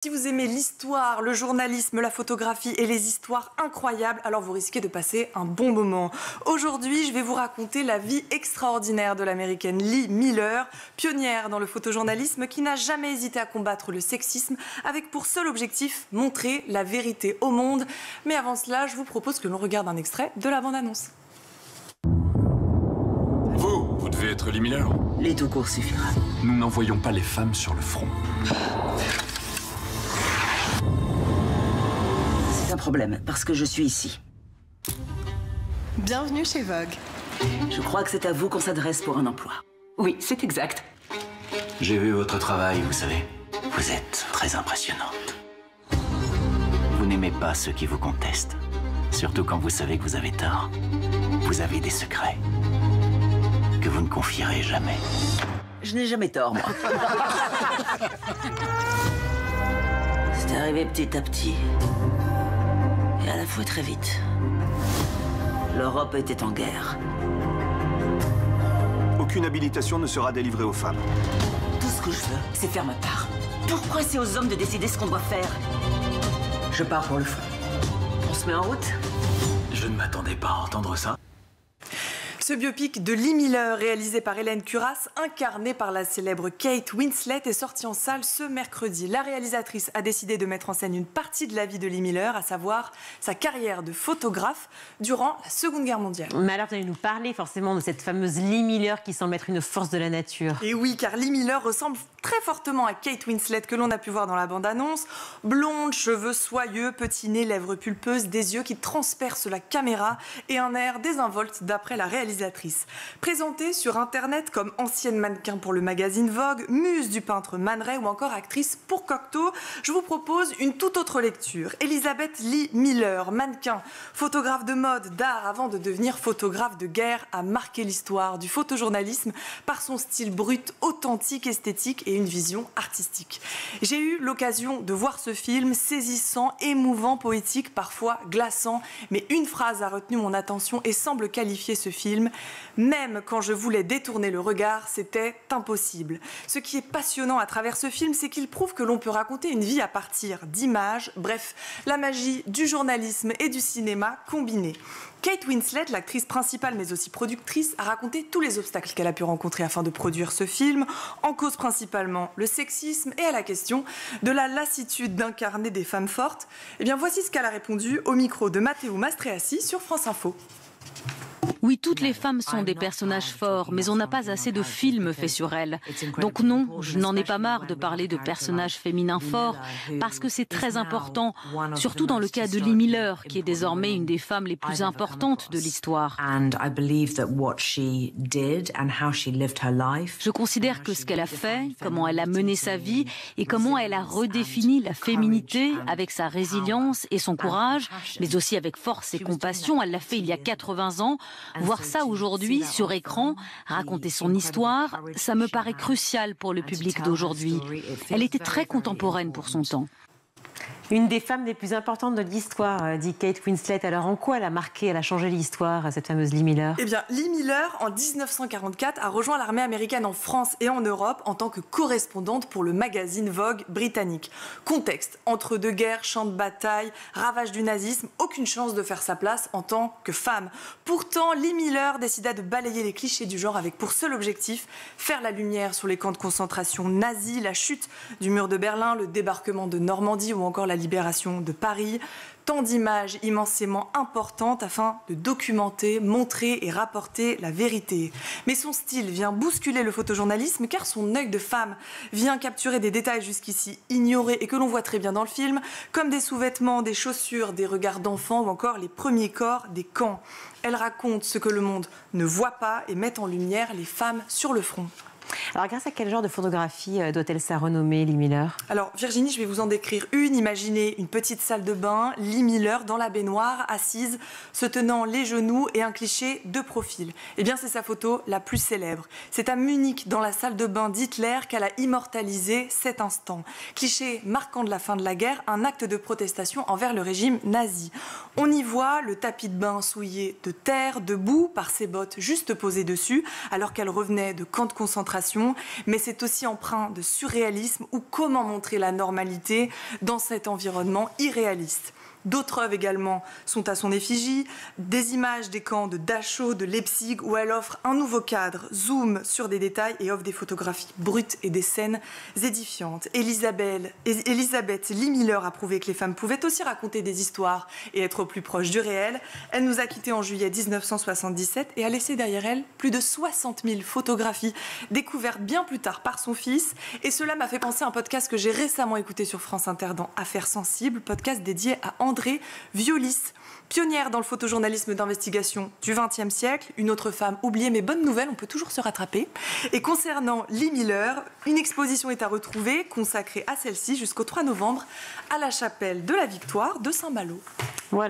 Si vous aimez l'histoire, le journalisme, la photographie et les histoires incroyables, alors vous risquez de passer un bon moment. Aujourd'hui, je vais vous raconter la vie extraordinaire de l'américaine Lee Miller, pionnière dans le photojournalisme qui n'a jamais hésité à combattre le sexisme avec pour seul objectif montrer la vérité au monde. Mais avant cela, je vous propose que l'on regarde un extrait de la bande-annonce. Vous devez être Lee Miller. Les tout court suffira. Nous n'envoyons pas les femmes sur le front. C'est un problème, parce que je suis ici. Bienvenue chez Vogue. Je crois que c'est à vous qu'on s'adresse pour un emploi. Oui, c'est exact. J'ai vu votre travail, vous savez. Vous êtes très impressionnante. Vous n'aimez pas ceux qui vous contestent. Surtout quand vous savez que vous avez tort. Vous avez des secrets que vous ne confierez jamais. Je n'ai jamais tort, moi. C'est arrivé petit à petit. Et à la fois très vite. L'Europe était en guerre. Aucune habilitation ne sera délivrée aux femmes. Tout ce que je veux, c'est faire ma part. Pourquoi c'est aux hommes de décider ce qu'on doit faire? Je pars pour le fond. On se met en route? Je ne m'attendais pas à entendre ça. Ce biopic de Lee Miller, réalisé par Hélène Curas, incarné par la célèbre Kate Winslet, est sorti en salle ce mercredi. La réalisatrice a décidé de mettre en scène une partie de la vie de Lee Miller, à savoir sa carrière de photographe durant la Seconde Guerre mondiale. Mais alors, vous allez nous parler forcément de cette fameuse Lee Miller qui semble être une force de la nature. Et oui, car Lee Miller ressemble très fortement à Kate Winslet que l'on a pu voir dans la bande-annonce. Blonde, cheveux soyeux, petit nez, lèvres pulpeuses, des yeux qui transpercent la caméra et un air désinvolte d'après la réalisatrice. Présentée sur Internet comme ancienne mannequin pour le magazine Vogue, muse du peintre Man Ray ou encore actrice pour Cocteau, je vous propose une toute autre lecture. Elizabeth Lee Miller, mannequin, photographe de mode, d'art avant de devenir photographe de guerre, a marqué l'histoire du photojournalisme par son style brut, authentique, esthétique et une vision artistique. J'ai eu l'occasion de voir ce film saisissant, émouvant, poétique, parfois glaçant, mais une phrase a retenu mon attention et semble qualifier ce film. Même quand je voulais détourner le regard, c'était impossible. Ce qui est passionnant à travers ce film, c'est qu'il prouve que l'on peut raconter une vie à partir d'images, bref, la magie du journalisme et du cinéma combinés. Kate Winslet, l'actrice principale mais aussi productrice, a raconté tous les obstacles qu'elle a pu rencontrer afin de produire ce film, en cause principalement le sexisme et à la question de la lassitude d'incarner des femmes fortes. Eh bien, voici ce qu'elle a répondu au micro de Matteo Mastreassi sur France Info. Oui, toutes les femmes sont des personnages forts, mais on n'a pas assez de films faits sur elles. Donc non, je n'en ai pas marre de parler de personnages féminins forts, parce que c'est très important, surtout dans le cas de Lee Miller, qui est désormais une des femmes les plus importantes de l'histoire. Je considère que ce qu'elle a fait, comment elle a mené sa vie, et comment elle a redéfini la féminité avec sa résilience et son courage, mais aussi avec force et compassion, elle l'a fait il y a 80 ans. Voir ça aujourd'hui sur écran, raconter son histoire, ça me paraît crucial pour le public d'aujourd'hui. Elle était très contemporaine pour son temps. Une des femmes les plus importantes de l'histoire, dit Kate Winslet. Alors en quoi elle a marqué, elle a changé l'histoire, cette fameuse Lee Miller? Eh bien, Lee Miller, en 1944, a rejoint l'armée américaine en France et en Europe en tant que correspondante pour le magazine Vogue britannique. Contexte, entre deux guerres, champs de bataille, ravage du nazisme, aucune chance de faire sa place en tant que femme. Pourtant, Lee Miller décida de balayer les clichés du genre avec pour seul objectif faire la lumière sur les camps de concentration nazis, la chute du mur de Berlin, le débarquement de Normandie ou encore la libération de Paris. Tant d'images immensément importantes afin de documenter, montrer et rapporter la vérité. Mais son style vient bousculer le photojournalisme car son œil de femme vient capturer des détails jusqu'ici ignorés et que l'on voit très bien dans le film, comme des sous-vêtements, des chaussures, des regards d'enfants ou encore les premiers corps des camps. Elle raconte ce que le monde ne voit pas et met en lumière les femmes sur le front. Alors, grâce à quel genre de photographie doit-elle sa renommée, Lee Miller? Alors, Virginie, je vais vous en décrire une. Imaginez une petite salle de bain, Lee Miller dans la baignoire, assise, se tenant les genoux et un cliché de profil. Eh bien, c'est sa photo la plus célèbre. C'est à Munich, dans la salle de bain d'Hitler, qu'elle a immortalisé cet instant. Cliché marquant de la fin de la guerre, un acte de protestation envers le régime nazi. On y voit le tapis de bain souillé de terre, de boue, par ses bottes juste posées dessus, alors qu'elle revenait de camps de concentration d'inspiration, mais c'est aussi empreint de surréalisme ou comment montrer la normalité dans cet environnement irréaliste. D'autres œuvres également sont à son effigie, des images des camps de Dachau, de Leipzig, où elle offre un nouveau cadre, zoom sur des détails et offre des photographies brutes et des scènes édifiantes. Elisabeth Lee Miller a prouvé que les femmes pouvaient aussi raconter des histoires et être au plus proche du réel. Elle nous a quittés en juillet 1977 et a laissé derrière elle plus de 60 000 photographies découvertes bien plus tard par son fils. Et cela m'a fait penser à un podcast que j'ai récemment écouté sur France Inter dans Affaires sensibles, podcast dédié à André Violis, pionnière dans le photojournalisme d'investigation du XXe siècle, une autre femme oubliée, mais bonne nouvelle, on peut toujours se rattraper. Et concernant Lee Miller, une exposition est à retrouver, consacrée à celle-ci jusqu'au 3 novembre, à la chapelle de la Victoire de Saint-Malo.